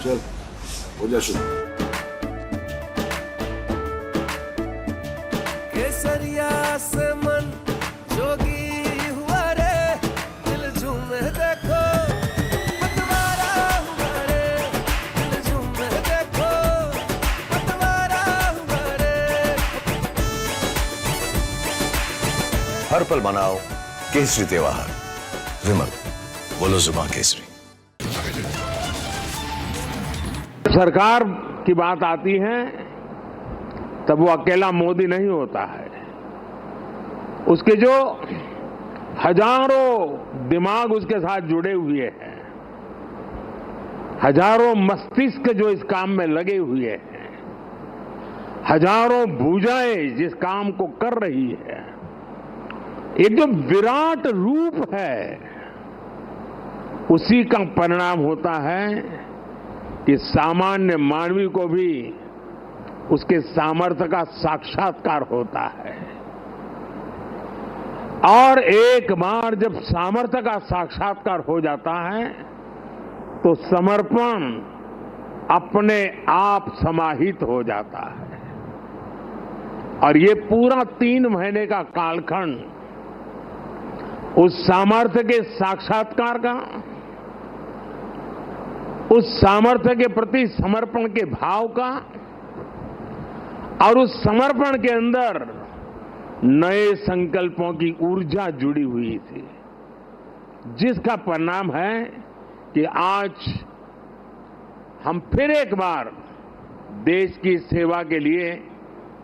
चल हो जा शुरू। केसरिया से मन जोगी हुआ रे, दिल झूमे देखो पतवारा हुआ रे, दिल झूमे देखो पतवारा हुआ रे। हर पल मनाओ केसरी त्योहार। विमल, बोलो जुबान केसरी। सरकार की बात आती है तब वो अकेला मोदी नहीं होता है। उसके जो हजारों दिमाग उसके साथ जुड़े हुए हैं, हजारों मस्तिष्क जो इस काम में लगे हुए हैं, हजारों भुजाएं जिस काम को कर रही है, एक जो विराट रूप है, उसी का परिणाम होता है कि सामान्य मानवी को भी उसके सामर्थ्य का साक्षात्कार होता है। और एक बार जब सामर्थ्य का साक्षात्कार हो जाता है तो समर्पण अपने आप समाहित हो जाता है। और ये पूरा 3 महीने का कालखंड उस सामर्थ्य के साक्षात्कार का, उस सामर्थ्य के प्रति समर्पण के भाव का और उस समर्पण के अंदर नए संकल्पों की ऊर्जा जुड़ी हुई थी, जिसका परिणाम है कि आज हम फिर एक बार देश की सेवा के लिए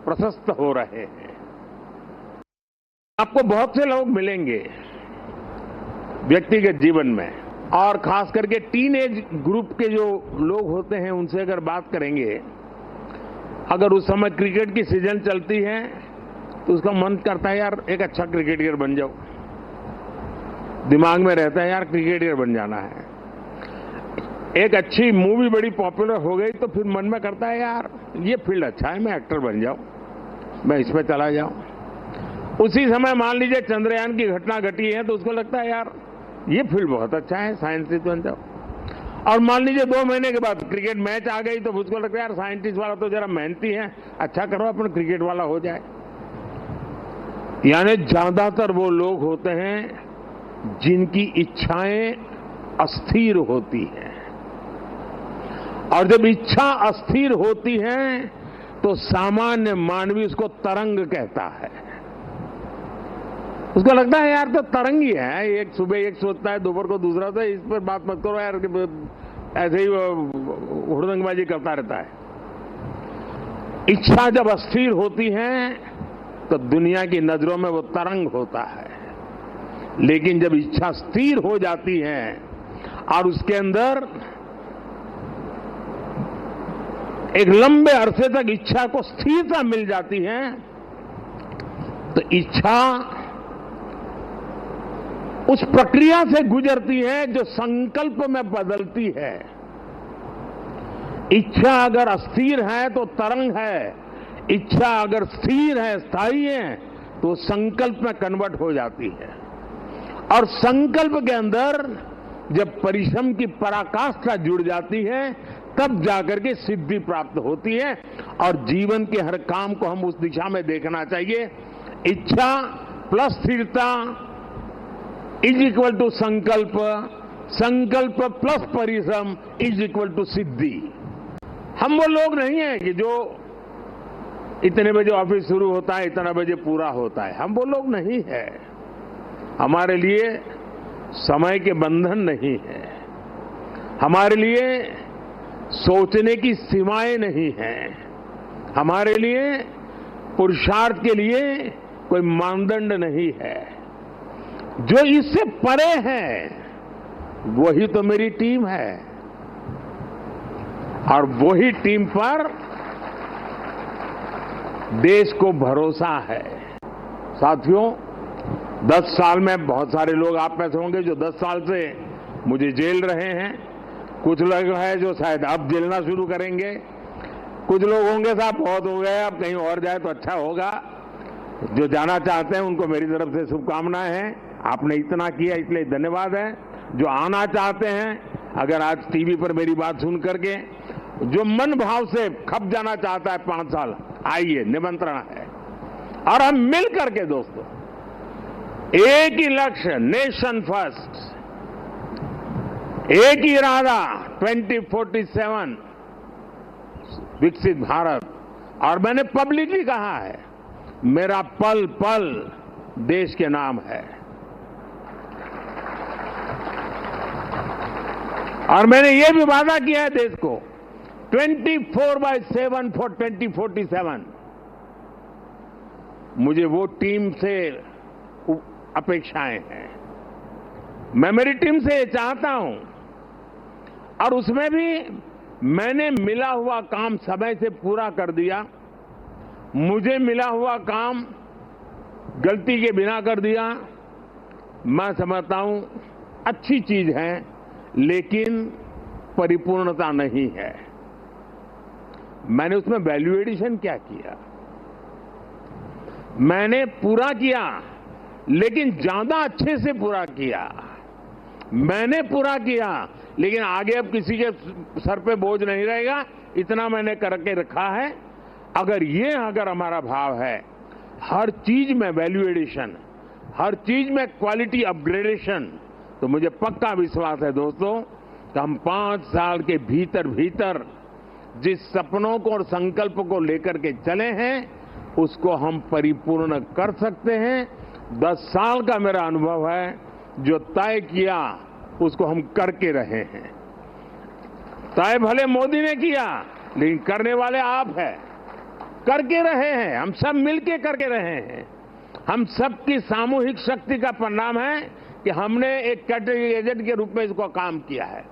प्रशस्त हो रहे हैं। आपको बहुत से लोग मिलेंगे व्यक्तिगत जीवन में, और खास करके टीनेज ग्रुप के जो लोग होते हैं उनसे अगर बात करेंगे, अगर उस समय क्रिकेट की सीजन चलती है तो उसका मन करता है यार एक अच्छा क्रिकेटर बन जाओ, दिमाग में रहता है यार क्रिकेटर बन जाना है। एक अच्छी मूवी बड़ी पॉपुलर हो गई तो फिर मन में करता है यार ये फील्ड अच्छा है, मैं एक्टर बन जाऊं, मैं इसमें चला जाऊं। उसी समय मान लीजिए चंद्रयान की घटना घटी है तो उसको लगता है यार ये फील्ड बहुत अच्छा है, साइंटिस्ट बन जाओ। और मान लीजिए 2 महीने के बाद क्रिकेट मैच आ गई तो उसको लगता है यार साइंटिस्ट वाला तो जरा मेहनती है, अच्छा करो अपन क्रिकेट वाला हो जाए। यानी ज्यादातर वो लोग होते हैं जिनकी इच्छाएं अस्थिर होती हैं, और जब इच्छा अस्थिर होती है तो सामान्य मानवी उसको तरंग कहता है। उसको लगता है यार तो तरंग ही है, एक सुबह एक सोचता है, दोपहर को दूसरा, तो इस पर बात मत करो यार, ऐसे ही हुड़दंगबाजी करता रहता है। इच्छा जब अस्थिर होती है तो दुनिया की नजरों में वो तरंग होता है, लेकिन जब इच्छा स्थिर हो जाती है और उसके अंदर एक लंबे अरसे तक इच्छा को स्थिरता मिल जाती है तो इच्छा उस प्रक्रिया से गुजरती है जो संकल्प में बदलती है। इच्छा अगर अस्थिर है तो तरंग है, इच्छा अगर स्थिर है, स्थायी है, तो संकल्प में कन्वर्ट हो जाती है। और संकल्प के अंदर जब परिश्रम की पराकाष्ठा जुड़ जाती है तब जाकर के सिद्धि प्राप्त होती है। और जीवन के हर काम को हम उस दिशा में देखना चाहिए। इच्छा प्लस स्थिरता इज इक्वल टू संकल्प, संकल्प प्लस परिश्रम इज इक्वल टू सिद्धि। हम वो लोग नहीं हैं कि जो इतने बजे ऑफिस शुरू होता है, इतना बजे पूरा होता है, हम वो लोग नहीं है। हमारे लिए समय के बंधन नहीं है, हमारे लिए सोचने की सीमाएं नहीं हैं, हमारे लिए पुरुषार्थ के लिए कोई मानदंड नहीं है। जो इससे परे है वही तो मेरी टीम है, और वही टीम पर देश को भरोसा है। साथियों, 10 साल में बहुत सारे लोग आप में से होंगे जो 10 साल से मुझे जेल रहे हैं, कुछ लोग हैं जो शायद अब जेलना शुरू करेंगे, कुछ लोग होंगे साहब बहुत हो गए अब कहीं और जाए तो अच्छा होगा। जो जाना चाहते हैं उनको मेरी तरफ से शुभकामनाएं हैं। आपने इतना किया इसलिए धन्यवाद है। जो आना चाहते हैं अगर आज टीवी पर मेरी बात सुन करके जो मन भाव से खप जाना चाहता है 5 साल, आइए, निमंत्रण है। और हम मिल करके दोस्तों एक ही लक्ष्य, नेशन फर्स्ट, एक ही इरादा 2047 विकसित भारत। और मैंने पब्लिकली कहा है, मेरा पल पल देश के नाम है। और मैंने ये भी वादा किया है देश को 24/7 फॉर 2047। मुझे वो टीम से अपेक्षाएं हैं, मैं मेरी टीम से चाहता हूं। और उसमें भी मैंने मिला हुआ काम समय से पूरा कर दिया, मुझे मिला हुआ काम गलती के बिना कर दिया। मैं समझता हूं अच्छी चीज है, लेकिन परिपूर्णता नहीं है। मैंने उसमें वैल्यू एडिशन क्या किया? मैंने पूरा किया, लेकिन ज्यादा अच्छे से पूरा किया। मैंने पूरा किया, लेकिन आगे अब किसी के सर पे बोझ नहीं रहेगा, इतना मैंने करके रखा है। अगर हमारा भाव है, हर चीज में वैल्यू एडिशन, हर चीज में क्वालिटी अपग्रेडेशन, तो मुझे पक्का विश्वास है दोस्तों कि हम 5 साल के भीतर भीतर जिस सपनों को और संकल्प को लेकर के चले हैं, उसको हम परिपूर्ण कर सकते हैं। 10 साल का मेरा अनुभव है, जो तय किया उसको हम करके रहे हैं। तय भले मोदी ने किया, लेकिन करने वाले आप हैं, करके रहे हैं, हम सब मिलके करके रहे हैं। हम सबकी सामूहिक शक्ति का परिणाम है कि हमने एक कैटेगरी एजेंट के रूप में इसको काम किया है।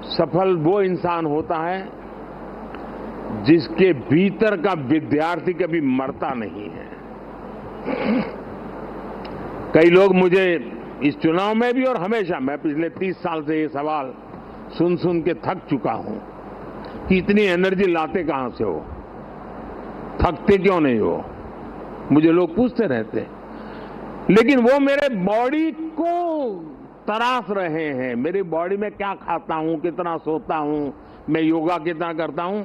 सफल वो इंसान होता है जिसके भीतर का विद्यार्थी कभी मरता नहीं है। कई लोग मुझे इस चुनाव में भी और हमेशा, मैं पिछले 30 साल से ये सवाल सुन सुन के थक चुका हूं कि इतनी एनर्जी लाते कहां से हो, थकते क्यों नहीं हो, मुझे लोग पूछते रहते। लेकिन वो मेरे बॉडी को तराश रहे हैं, मेरी बॉडी में क्या खाता हूं, कितना सोता हूं, मैं योगा कितना करता हूं।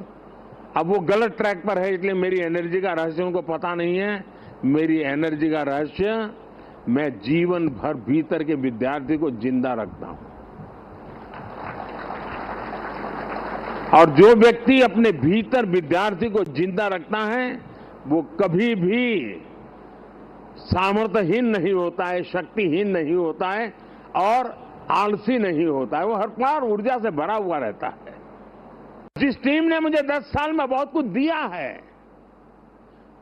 अब वो गलत ट्रैक पर है, इसलिए मेरी एनर्जी का रहस्य उनको पता नहीं है। मेरी एनर्जी का रहस्य, मैं जीवन भर भीतर के विद्यार्थी को जिंदा रखता हूं। और जो व्यक्ति अपने भीतर विद्यार्थी को जिंदा रखता है, वो कभी भी सामर्थ्यहीन नहीं होता है, शक्तिहीन नहीं होता है और आलसी नहीं होता है। वो हर बार ऊर्जा से भरा हुआ रहता है। जिस टीम ने मुझे 10 साल में बहुत कुछ दिया है,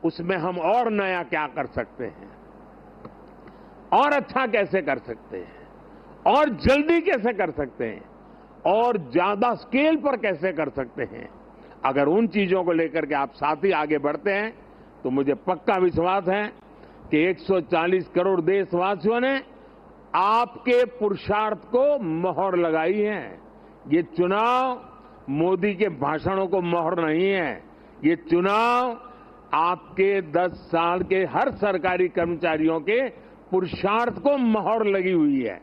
उसमें हम और नया क्या कर सकते हैं, और अच्छा कैसे कर सकते हैं, और जल्दी कैसे कर सकते हैं, और ज्यादा स्केल पर कैसे कर सकते हैं। अगर उन चीजों को लेकर के आप साथ ही आगे बढ़ते हैं, तो मुझे पक्का विश्वास है कि 140 करोड़ देशवासियों ने आपके पुरुषार्थ को मोहर लगाई है। ये चुनाव मोदी के भाषणों को मोहर नहीं है, ये चुनाव आपके 10 साल के हर सरकारी कर्मचारियों के पुरुषार्थ को मोहर लगी हुई है।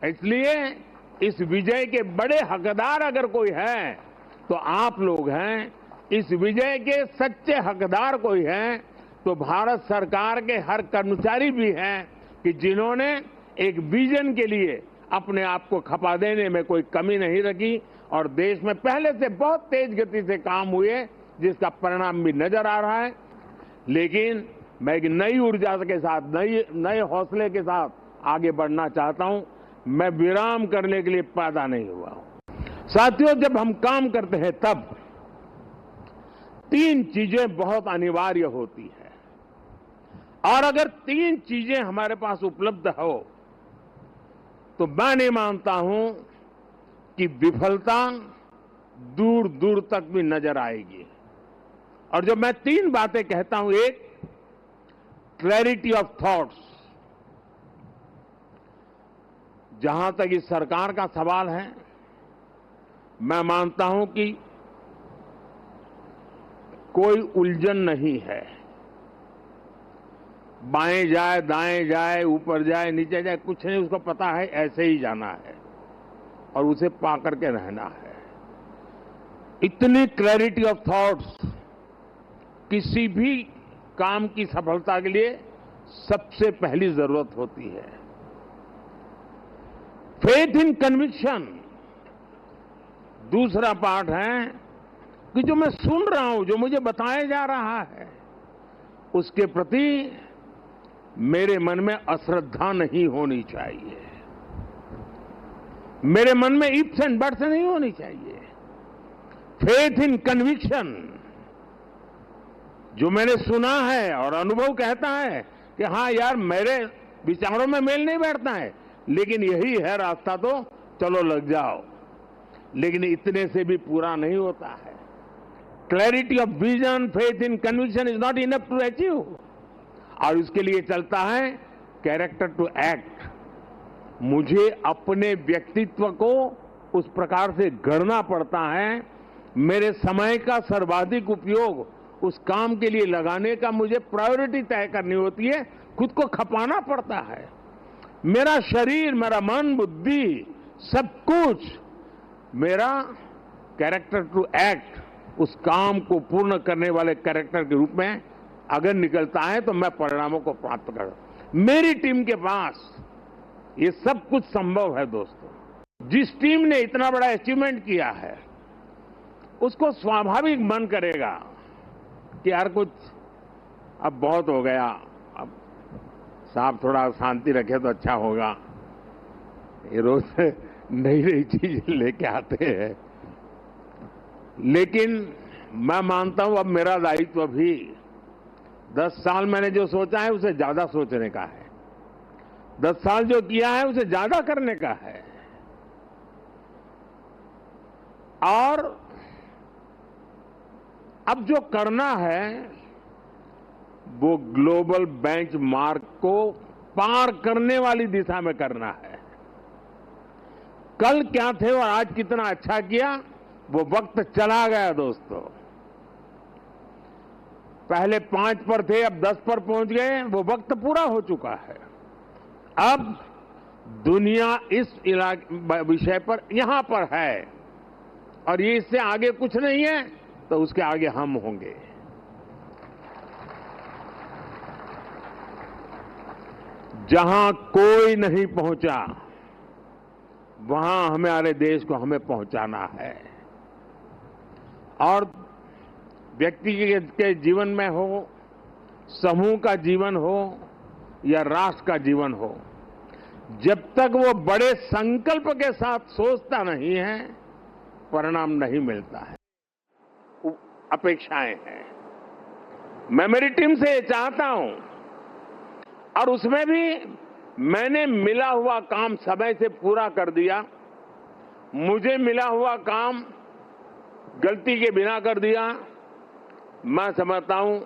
इसलिए इस विजय के बड़े हकदार अगर कोई है तो आप लोग हैं। इस विजय के सच्चे हकदार कोई है तो भारत सरकार के हर कर्मचारी भी हैं कि जिन्होंने एक विजन के लिए अपने आप को खपा देने में कोई कमी नहीं रखी और देश में पहले से बहुत तेज गति से काम हुए, जिसका परिणाम भी नजर आ रहा है। लेकिन मैं एक नई ऊर्जा के साथ, नए हौसले के साथ आगे बढ़ना चाहता हूं। मैं विराम करने के लिए पैदा नहीं हुआ हूं। साथियों, जब हम काम करते हैं तब 3 चीजें बहुत अनिवार्य होती है, और अगर 3 चीजें हमारे पास उपलब्ध हो तो मैं नहीं मानता हूं कि विफलता दूर दूर तक भी नजर आएगी। और जब मैं 3 बातें कहता हूं, एक, क्लैरिटी ऑफ थॉट्स। जहां तक इस सरकार का सवाल है, मैं मानता हूं कि कोई उलझन नहीं है। बाएं जाए, दाएं जाए, ऊपर जाए, नीचे जाए, कुछ नहीं, उसको पता है ऐसे ही जाना है। और उसे पा करके रहना है। इतनी क्लैरिटी ऑफ थॉट्स किसी भी काम की सफलता के लिए सबसे पहली जरूरत होती है। फेथ इन कन्विक्शन दूसरा पार्ट है कि जो मैं सुन रहा हूं, जो मुझे बताया जा रहा है, उसके प्रति मेरे मन में अश्रद्धा नहीं होनी चाहिए, मेरे मन में इफ्स एंड बट्स नहीं होनी चाहिए। फेथ इन कन्विक्शन, जो मैंने सुना है और अनुभव कहता है कि हाँ यार मेरे विचारों में मेल नहीं बैठता है, लेकिन यही है रास्ता, तो चलो लग जाओ। लेकिन इतने से भी पूरा नहीं होता है। Clarity of vision, faith in conviction is not enough to achieve. और उसके लिए चलता है कैरेक्टर टू एक्ट। मुझे अपने व्यक्तित्व को उस प्रकार से गढ़ना पड़ता है, मेरे समय का सर्वाधिक उपयोग उस काम के लिए लगाने का मुझे प्रायोरिटी तय करनी होती है, खुद को खपाना पड़ता है। मेरा शरीर, मेरा मन, बुद्धि, सब कुछ मेरा कैरेक्टर टू एक्ट, उस काम को पूर्ण करने वाले कैरेक्टर के रूप में अगर निकलता है तो मैं परिणामों को प्राप्त कर। मेरी टीम के पास ये सब कुछ संभव है दोस्तों। जिस टीम ने इतना बड़ा अचीवमेंट किया है, उसको स्वाभाविक मन करेगा कि यार कुछ अब बहुत हो गया, अब साहब थोड़ा शांति रखे तो अच्छा होगा। ये रोज नई नई चीज लेके आते हैं, लेकिन मैं मानता हूं अब मेरा दायित्व भी 10 साल मैंने जो सोचा है उसे ज्यादा सोचने का है, 10 साल जो किया है उसे ज्यादा करने का है। और अब जो करना है वो ग्लोबल बेंचमार्क को पार करने वाली दिशा में करना है। कल क्या थे और आज कितना अच्छा किया, वो वक्त चला गया दोस्तों। पहले 5 पर थे, अब 10 पर पहुंच गए, वो वक्त पूरा हो चुका है। अब दुनिया इस विषय पर यहां पर है और ये इससे आगे कुछ नहीं है, तो उसके आगे हम होंगे। जहां कोई नहीं पहुंचा वहां हमारे देश को हमें पहुंचाना है। और व्यक्ति के जीवन में हो, समूह का जीवन हो या राष्ट्र का जीवन हो, जब तक वो बड़े संकल्प के साथ सोचता नहीं है, परिणाम नहीं मिलता है। अपेक्षाएं हैं, मैं मेरी टीम से ये चाहता हूं, और उसमें भी मैंने मिला हुआ काम समय से पूरा कर दिया, मुझे मिला हुआ काम गलती के बिना कर दिया। मैं समझता हूं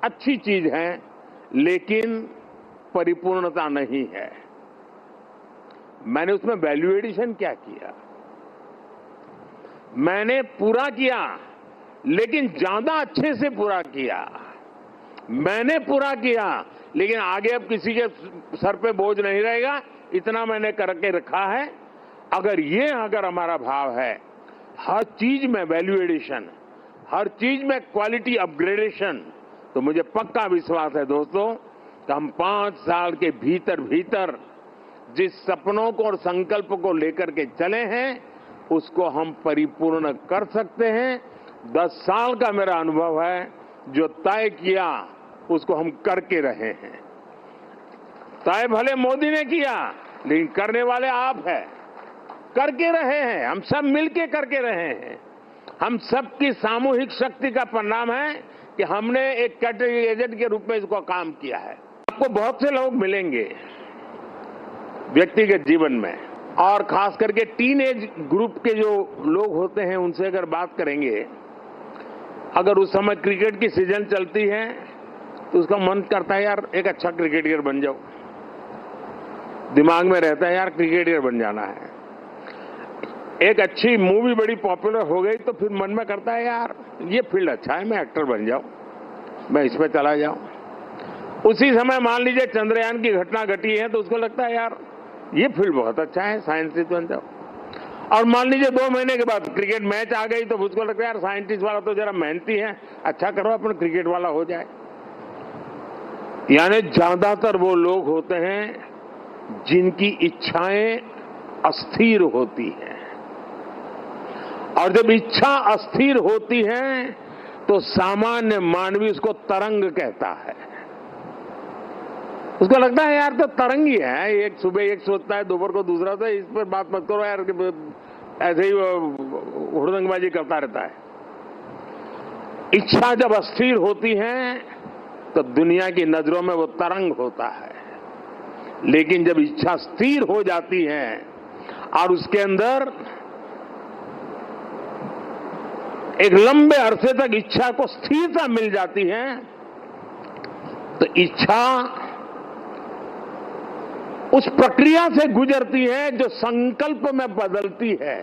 अच्छी चीज है, लेकिन परिपूर्णता नहीं है। मैंने उसमें वैल्यू एडिशन क्या किया, मैंने पूरा किया लेकिन ज्यादा अच्छे से पूरा किया। मैंने पूरा किया लेकिन आगे अब किसी के सर पे बोझ नहीं रहेगा, इतना मैंने करके रखा है। अगर हमारा भाव है, हर चीज में वैल्यू एडिशन, हर चीज में क्वालिटी अपग्रेडेशन, तो मुझे पक्का विश्वास है दोस्तों कि हम 5 साल के भीतर भीतर जिस सपनों को और संकल्प को लेकर के चले हैं, उसको हम परिपूर्ण कर सकते हैं। 10 साल का मेरा अनुभव है, जो तय किया उसको हम करके रहे हैं। तय भले मोदी ने किया, लेकिन करने वाले आप हैं, करके रहे हैं, हम सब मिलके करके रहे हैं। हम सबकी सामूहिक शक्ति का परिणाम है कि हमने एक कैटेगरी एजेंट के रूप में इसको काम किया है। आपको बहुत से लोग मिलेंगे व्यक्तिगत जीवन में, और खास करके टीनेज ग्रुप के जो लोग होते हैं उनसे अगर बात करेंगे, अगर उस समय क्रिकेट की सीजन चलती है तो उसका मन करता है यार एक अच्छा क्रिकेटर बन जाओ, दिमाग में रहता है यार क्रिकेटर बन जाना है। एक अच्छी मूवी बड़ी पॉपुलर हो गई तो फिर मन में करता है यार ये फील्ड अच्छा है, मैं एक्टर बन जाऊं, मैं इसमें चला जाऊं। उसी समय मान लीजिए चंद्रयान की घटना घटी है तो उसको लगता है यार ये फील्ड बहुत अच्छा है, साइंटिस्ट बन जाओ। और मान लीजिए 2 महीने के बाद क्रिकेट मैच आ गई तो मुझको लगता है यार साइंटिस्ट वाला तो जरा मेहनती है, अच्छा करो अपन क्रिकेट वाला हो जाए। यानी ज्यादातर वो लोग होते हैं जिनकी इच्छाएं अस्थिर होती हैं, और जब इच्छा अस्थिर होती है तो सामान्य मानवी उसको तरंग कहता है। उसको लगता है यार तो तरंग ही है, एक सुबह एक सोचता है, दोपहर को दूसरा, तो इस पर बात मत करो यार, ऐसे ही हुड़दंगबाजी करता रहता है। इच्छा जब अस्थिर होती है तो दुनिया की नजरों में वो तरंग होता है, लेकिन जब इच्छा स्थिर हो जाती है और उसके अंदर एक लंबे अरसे तक इच्छा को स्थिरता मिल जाती है तो इच्छा उस प्रक्रिया से गुजरती है जो संकल्प में बदलती है।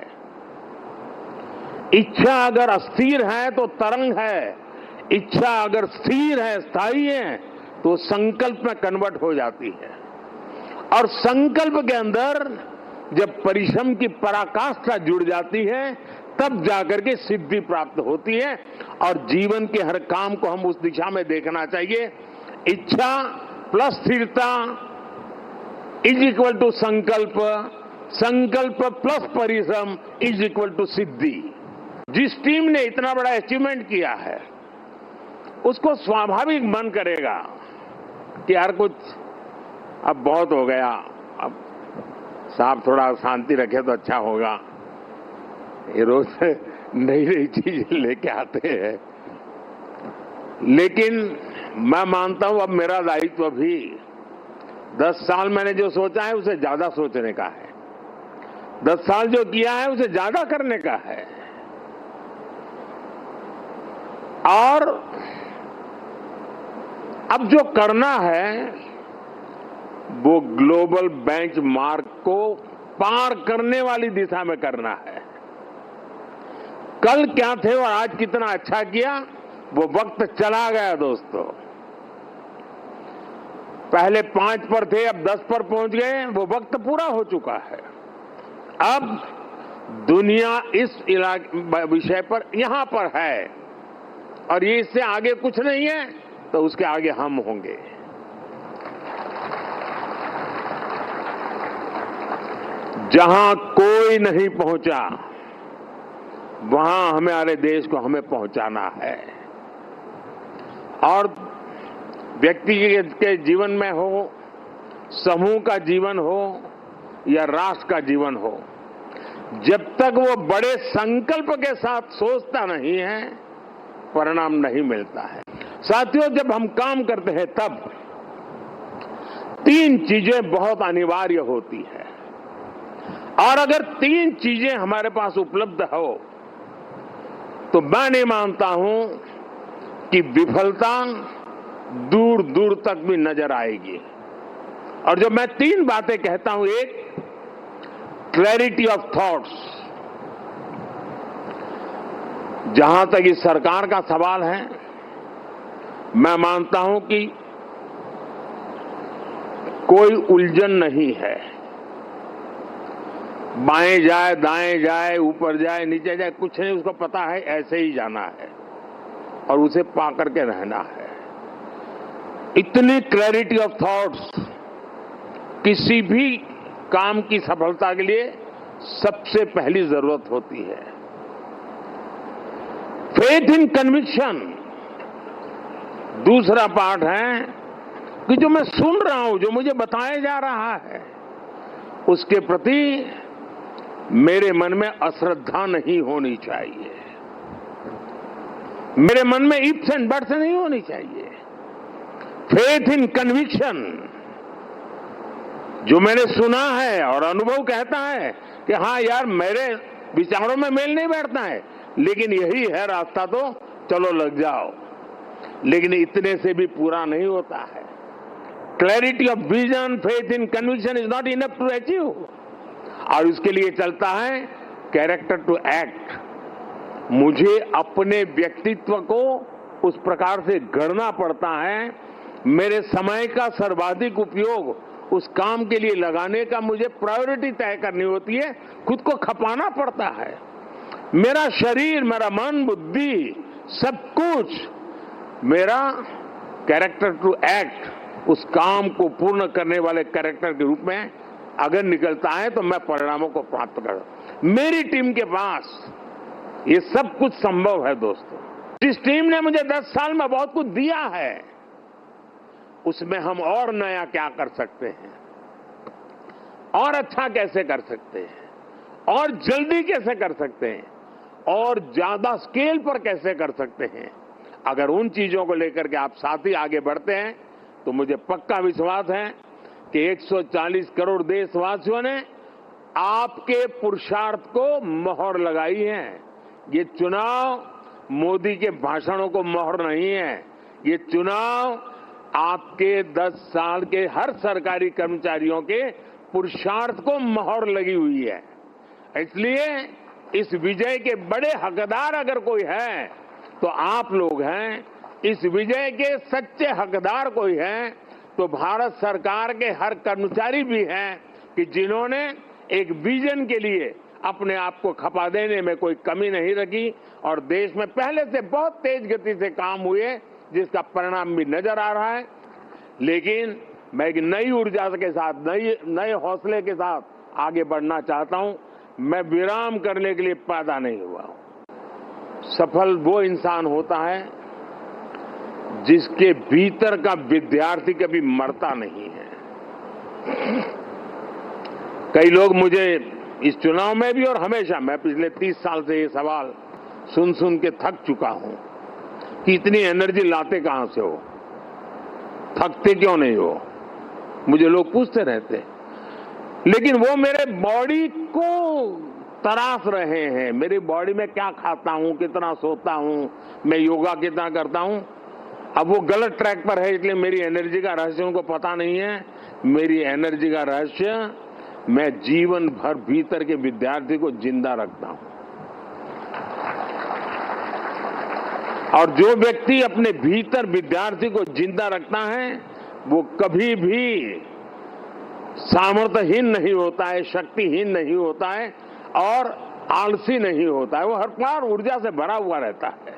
इच्छा अगर अस्थिर है तो तरंग है, इच्छा अगर स्थिर है, स्थायी है, तो संकल्प में कन्वर्ट हो जाती है। और संकल्प के अंदर जब परिश्रम की पराकाष्ठा जुड़ जाती है तब जाकर के सिद्धि प्राप्त होती है। और जीवन के हर काम को हम उस दिशा में देखना चाहिए। इच्छा प्लस स्थिरता इज इक्वल टू संकल्प, संकल्प प्लस परिश्रम इज इक्वल टू सिद्धि। जिस टीम ने इतना बड़ा अचीवमेंट किया है उसको स्वाभाविक मन करेगा कि यार कुछ अब बहुत हो गया, अब साहब थोड़ा शांति रखे तो अच्छा होगा। ये रोज नई नई चीज लेके आते हैं, लेकिन मैं मानता हूं अब मेरा दायित्व भी 10 साल मैंने जो सोचा है उसे ज्यादा सोचने का है, 10 साल जो किया है उसे ज्यादा करने का है। और अब जो करना है वो ग्लोबल बेंचमार्क को पार करने वाली दिशा में करना है। कल क्या थे और आज कितना अच्छा किया वो वक्त चला गया दोस्तों। पहले 5 पर थे, अब 10 पर पहुंच गए, वो वक्त पूरा हो चुका है। अब दुनिया इस विषय पर यहां पर है और ये इससे आगे कुछ नहीं है, तो उसके आगे हम होंगे। जहां कोई नहीं पहुंचा वहां हमारे देश को हमें पहुंचाना है। और व्यक्ति के जीवन में हो, समूह का जीवन हो या राष्ट्र का जीवन हो, जब तक वो बड़े संकल्प के साथ सोचता नहीं है परिणाम नहीं मिलता है। साथियों, जब हम काम करते हैं तब 3 चीजें बहुत अनिवार्य होती है, और अगर 3 चीजें हमारे पास उपलब्ध हो तो मैं नहीं मानता हूं कि विफलता दूर दूर तक भी नजर आएगी। और जब मैं 3 बातें कहता हूं, एक क्लैरिटी ऑफ थॉट्स, जहां तक इस सरकार का सवाल है, मैं मानता हूं कि कोई उलझन नहीं है। बाएं जाए, दाएं जाए, ऊपर जाए, नीचे जाए, कुछ नहीं, उसको पता है ऐसे ही जाना है और उसे पा करके रहना है। इतनी क्लैरिटी ऑफ थॉट्स किसी भी काम की सफलता के लिए सबसे पहली जरूरत होती है। फेथ इन कन्विक्शन दूसरा पार्ट है कि जो मैं सुन रहा हूं, जो मुझे बताया जा रहा है, उसके प्रति मेरे मन में अश्रद्धा नहीं होनी चाहिए, मेरे मन में इफ्स एंड बट्स नहीं होनी चाहिए। फेथ इन कन्विक्शन, जो मैंने सुना है और अनुभव कहता है कि हाँ यार मेरे विचारों में मेल नहीं बैठता है, लेकिन यही है रास्ता, तो चलो लग जाओ। लेकिन इतने से भी पूरा नहीं होता है। Clarity of vision, faith in conviction is not enough to achieve. और उसके लिए चलता है कैरेक्टर टू एक्ट। मुझे अपने व्यक्तित्व को उस प्रकार से गढ़ना पड़ता है, मेरे समय का सर्वाधिक उपयोग उस काम के लिए लगाने का मुझे प्रायोरिटी तय करनी होती है, खुद को खपाना पड़ता है। मेरा शरीर, मेरा मन, बुद्धि, सब कुछ मेरा कैरेक्टर टू एक्ट, उस काम को पूर्ण करने वाले कैरेक्टर के रूप में अगर निकलता है तो मैं परिणामों को प्राप्त कर। मेरी टीम के पास ये सब कुछ संभव है दोस्तों। जिस टीम ने मुझे 10 साल में बहुत कुछ दिया है, उसमें हम और नया क्या कर सकते हैं, और अच्छा कैसे कर सकते हैं, और जल्दी कैसे कर सकते हैं, और ज्यादा स्केल पर कैसे कर सकते हैं। अगर उन चीजों को लेकर के आप साथ ही आगे बढ़ते हैं तो मुझे पक्का विश्वास है कि 140 करोड़ देशवासियों ने आपके पुरुषार्थ को मोहर लगाई है। ये चुनाव मोदी के भाषणों को मोहर नहीं है, ये चुनाव आपके 10 साल के हर सरकारी कर्मचारियों के पुरुषार्थ को मोहर लगी हुई है। इसलिए इस विजय के बड़े हकदार अगर कोई है तो आप लोग हैं। इस विजय के सच्चे हकदार कोई है तो भारत सरकार के हर कर्मचारी भी हैं कि जिन्होंने एक विजन के लिए अपने आप को खपा देने में कोई कमी नहीं रखी, और देश में पहले से बहुत तेज गति से काम हुए जिसका परिणाम भी नजर आ रहा है। लेकिन मैं एक नई ऊर्जा के साथ, नए हौसले के साथ आगे बढ़ना चाहता हूं। मैं विराम करने के लिए पैदा नहीं हुआ हूं। सफल वो इंसान होता है जिसके भीतर का विद्यार्थी कभी मरता नहीं है। कई लोग मुझे इस चुनाव में भी और हमेशा, मैं पिछले 30 साल से ये सवाल सुन सुन के थक चुका हूं कि इतनी एनर्जी लाते कहां से हो, थकते क्यों नहीं हो, मुझे लोग पूछते रहते। लेकिन वो मेरे बॉडी को तराश रहे हैं, मेरी बॉडी में क्या खाता हूं, कितना सोता हूं, मैं योगा कितना करता हूं। अब वो गलत ट्रैक पर है, इसलिए मेरी एनर्जी का रहस्य उनको पता नहीं है। मेरी एनर्जी का रहस्य, मैं जीवन भर भीतर के विद्यार्थी को जिंदा रखता हूं। और जो व्यक्ति अपने भीतर विद्यार्थी को जिंदा रखता है वो कभी भी सामर्थ्यहीन नहीं होता है, शक्तिहीन नहीं होता है और आलसी नहीं होता है। वो हर बार ऊर्जा से भरा हुआ रहता है।